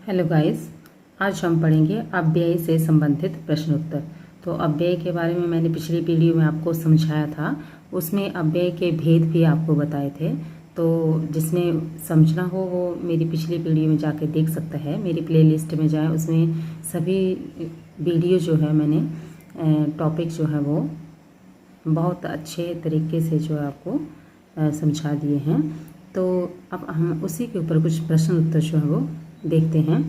Hello guys, आज हम पढ़ेंगे अव्यय से संबंधित प्रश्न उत्तर। तो अव्यय के बारे में मैंने पिछली वीडियो में आपको समझाया था, उसमें अव्यय के भेद भी आपको बताए थे। तो जिसने समझना हो वो मेरी पिछली वीडियो में जाके देख सकता है। मेरी प्लेलिस्ट में जाए, उसमें सभी वीडियो जो है मैंने टॉपिक जो है वो बहुत अच्छे तरीके से जो है आपको समझा दिए हैं। तो अब हम उसी के ऊपर कुछ प्रश्न उत्तर जो है वो देखते हैं।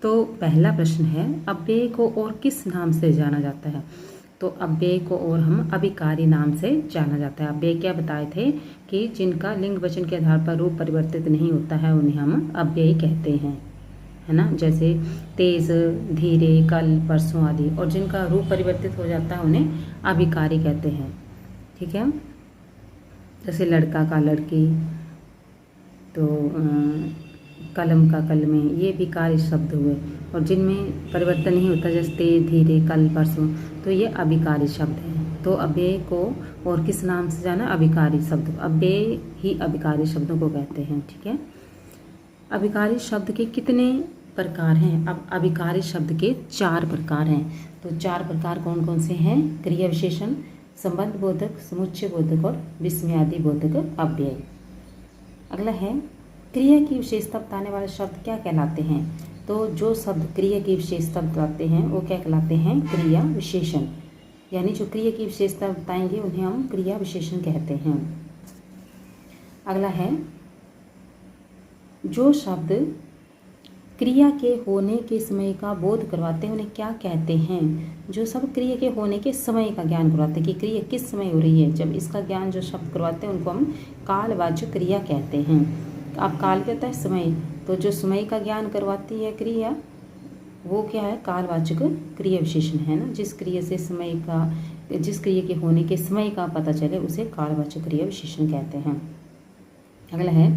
तो पहला प्रश्न है, अव्यय को और किस नाम से जाना जाता है? तो अव्यय को और हम अभिकारी नाम से जाना जाता है। अव्यय क्या बताए थे कि जिनका लिंग वचन के आधार पर रूप परिवर्तित नहीं होता है उन्हें हम अव्यय कहते हैं, है ना। जैसे तेज, धीरे, कल, परसों आदि। और जिनका रूप परिवर्तित हो जाता है उन्हें अभिकारी कहते हैं, ठीक है। जैसे लड़का का लड़की, तो कलम का कलमे, ये विकारी शब्द हुए। और जिनमें परिवर्तन नहीं होता, जैसे तेज, धीरे, कल, परसों, तो ये अभिकारी शब्द हैं। तो अव्यय को और किस नाम से जाना? अभिकारी शब्द। अव्यय ही अभिकारी शब्दों को कहते हैं, ठीक है। अभिकारी शब्द के कितने प्रकार हैं? अब अभिकारी शब्द के 4 प्रकार हैं। तो 4 प्रकार कौन कौन से हैं? क्रिया विशेषण, संबंध बोधक, समुच्चय बोधक और विस्मयादि बोधक अव्यय। अगला है, क्रिया की विशेषता बताने वाले शब्द क्या कहलाते हैं? तो जो शब्द क्रिया की विशेषता बताते हैं वो क्या कहलाते हैं? क्रिया विशेषण। यानी जो क्रिया की विशेषता बताएंगे उन्हें हम क्रिया विशेषण कहते हैं। अगला है, जो शब्द क्रिया के होने के समय का बोध करवाते हैं उन्हें क्या कहते हैं? जो शब्द क्रिया के होने के समय का ज्ञान करवाते हैं कि क्रिया किस समय हो रही है, जब इसका ज्ञान जो शब्द करवाते हैं उनको हम कालवाचक क्रिया कहते हैं। अब काल कहता है समय, तो जो समय का ज्ञान करवाती है क्रिया वो क्या है? कालवाचक क्रिया विशेषण है ना। जिस क्रिया से समय का, जिस क्रिया के होने के समय का पता चले उसे कालवाचक क्रिया विशेषण कहते हैं। अगला है,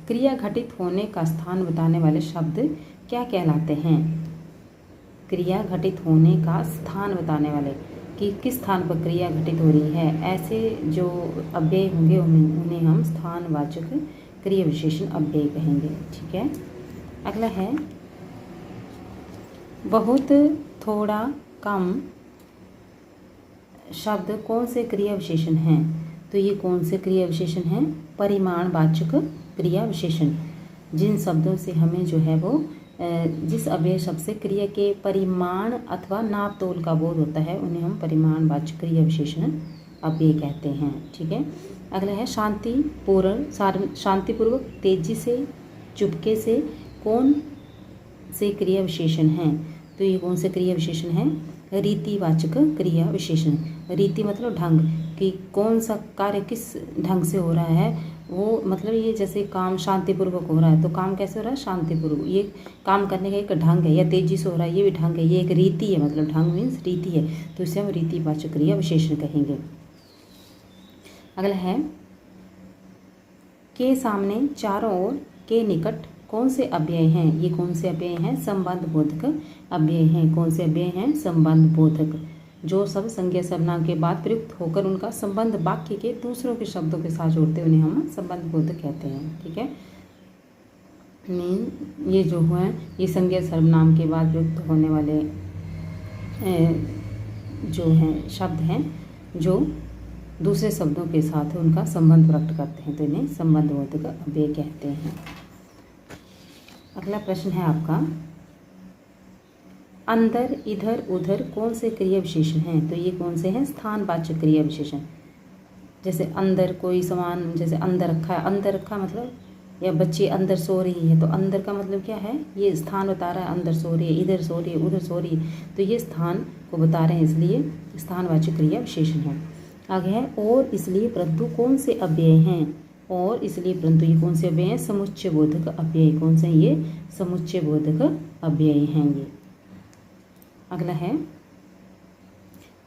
क्रिया घटित होने का स्थान बताने वाले शब्द क्या कहलाते हैं? क्रिया घटित होने का स्थान बताने वाले कि किस स्थान पर क्रिया घटित हो रही है, ऐसे जो अव्यय होंगे उन्हें हम स्थानवाचक क्रिया विशेषण अव्यय कहेंगे, ठीक है। अगला है, बहुत, थोड़ा, कम शब्द कौन से क्रिया विशेषण हैं? तो ये कौन से क्रिया विशेषण हैं? परिमाणवाचक क्रिया विशेषण। जिन शब्दों से हमें जो है वो जिस अव्यय शब्द से क्रिया के परिमाण अथवा नाप तोल का बोध होता है उन्हें हम परिमाणवाचक क्रिया विशेषण अव्यय कहते हैं, ठीक है। अगला है, शांतिपूर्वक, तेजी से, चुपके से, कौन से क्रिया विशेषण हैं? तो ये कौन से क्रिया विशेषण हैं? रीतिवाचक क्रिया विशेषण। रीति मतलब ढंग, कि कौन सा कार्य किस ढंग से हो रहा है, वो मतलब ये जैसे काम शांतिपूर्वक हो रहा है तो काम कैसे हो रहा है? शांतिपूर्वक। ये काम करने का एक ढंग है, या तेजी से हो रहा है ये भी ढंग है, ये एक रीति है, मतलब ढंग मीन्स रीति है, तो इसे हम रीतिवाचक क्रिया विशेषण कहेंगे। अगला है, के सामने, चारों ओर, के निकट कौन से अव्यय हैं? ये कौन से अव्यय हैं? संबंध बोधक अव्यय हैं। कौन से अव्यय हैं? संबंध बोधक। जो शब्द संज्ञा सर्वनाम के बाद प्रयुक्त होकर उनका संबंध वाक्य के दूसरों के शब्दों के साथ जोड़ते हैं उन्हें हम संबंध बोधक कहते हैं, ठीक है। ये जो है ये संज्ञा सर्वनाम के बाद प्रयुक्त होने वाले जो हैं शब्द हैं जो दूसरे शब्दों के साथ उनका संबंध प्रकट करते हैं, तो इन्हें संबंध बोधक अव्यय कहते हैं। अगला प्रश्न है आपका, अंदर, इधर, उधर कौन से क्रिया विशेषण हैं? तो ये कौन से हैं? स्थानवाचक क्रिया विशेषण। जैसे अंदर कोई सामान, जैसे अंदर रखा है, अंदर रखा मतलब, या बच्चे अंदर सो रही है, तो अंदर का मतलब क्या है? ये स्थान बता रहा है, अंदर सो रही है, इधर सो रही है, उधर सो रही है, तो ये स्थान को बता रहे हैं, इसलिए स्थानवाचक क्रिया विशेषण है। आगे है, और इसलिए परंतु कौन से अव्यय हैं? और इसलिए परंतु ये कौन से अव्यय हैं? समुच्चय बोधक अव्यय। कौन से? ये समुच्चय बोधक अव्यय हैं ये। अगला है,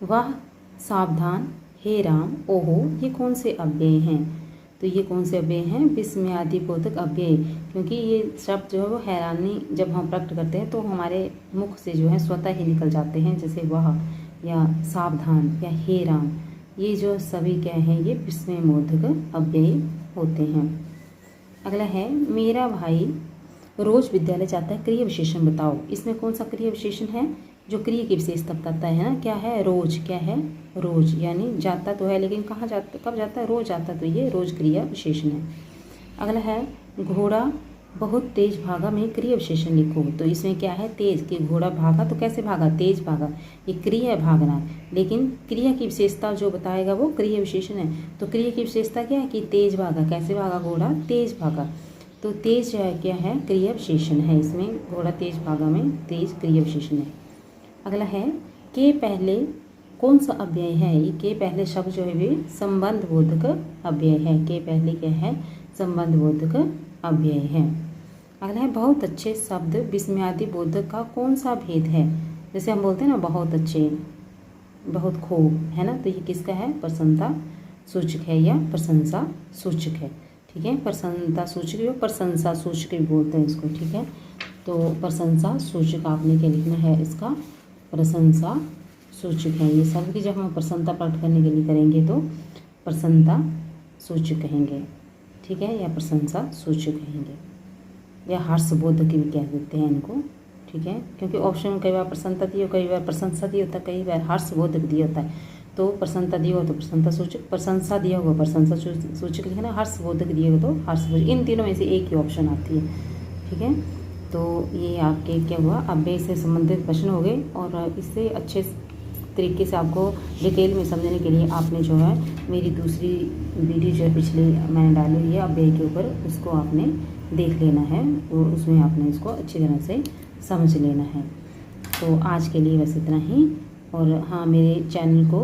वाह, सावधान, हे राम, ओहो, ये कौन से अव्यय हैं? तो ये कौन से अव्यय हैं? विस्मयादि बोधक अव्यय। क्योंकि ये शब्द जो है वो हैरानी जब हम प्रकट करते हैं तो हमारे मुख से जो है स्वतः ही निकल जाते हैं, जैसे वाह या सावधान या हे राम, ये जो सभी क्या हैं? ये विस्मय बोधक अव्यय होते हैं। अगला है, मेरा भाई रोज विद्यालय जाता है, क्रिया विशेषण बताओ। इसमें कौन सा क्रिया विशेषण है जो क्रिया की विशेषता बताता है ना? क्या है? रोज। क्या है? रोज। यानी जाता तो है लेकिन कहाँ जाता, कब जाता है? रोज जाता, तो ये रोज क्रिया विशेषण है। अगला है घोड़ा बहुत तेज भागा में क्रिया विशेषण लिखो। तो इसमें क्या है? तेज, कि घोड़ा भागा तो कैसे भागा? तेज भागा। ये क्रिया है भागना, लेकिन क्रिया की विशेषता जो बताएगा वो क्रिया विशेषण है। तो क्रिया की विशेषता क्या है? कि तेज भागा। कैसे भागा घोड़ा? तेज भागा। तो तेज क्या है? क्रिया विशेषण है। इसमें घोड़ा तेज भागा में तेज क्रिया विशेषण है। अगला है के पहले कौन सा अव्यय है? ये के पहले शब्द जो है वे संबंध बोधक अव्यय है। के पहले क्या है? संबंध बोधक अव्यय है। अगला है बहुत अच्छे शब्द विस्मयादि बोधक का कौन सा भेद है? जैसे हम बोलते हैं ना बहुत अच्छे, बहुत खूब, है ना? तो ये किसका है? प्रसन्नता सूचक है या प्रशंसा सूचक है। ठीक है, प्रसन्नता सूचक या प्रशंसा सूचक भी बोलते हैं इसको। ठीक है, तो प्रशंसा सूचक आपने क्या लिखना है? इसका प्रशंसा सूचक है। ये शब्द की जब हम प्रसन्नता प्रकट करने के लिए करेंगे तो प्रसन्नता सूचक कहेंगे। ठीक है, या प्रशंसा सूचक कहेंगे, या हर्षबोधक भी कह देते हैं इनको। ठीक है, क्योंकि ऑप्शन में कई बार प्रसन्नता दी हो, कई बार प्रशंसा दी होता है, कई बार हर्षबोधक दिया होता है। तो प्रसन्नता दिया हो तो प्रसन्नता सूचक, प्रशंसा दिया होगा प्रशंसा सूचक लिखना, हर्षबोधक दिए हो तो हर्षबोधक। इन तीनों में से एक ही ऑप्शन आती है। ठीक है, तो ये आपके क्या हुआ? अव्यय से संबंधित प्रश्न हो गए। और इससे अच्छे तरीके से आपको डिटेल में समझने के लिए आपने जो है मेरी दूसरी वीडियो जो है पिछली मैंने डाली हुई है अव्यय के ऊपर, उसको आपने देख लेना है और उसमें आपने इसको अच्छी तरह से समझ लेना है। तो आज के लिए बस इतना ही। और हाँ, मेरे चैनल को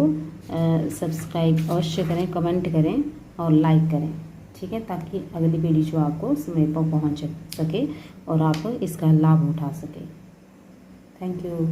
सब्सक्राइब अवश्य करें, कमेंट करें और लाइक करें। ठीक है, ताकि अगली वीडियो जो आपको समय पर पहुँच सके और आप इसका लाभ उठा सकें। Thank you.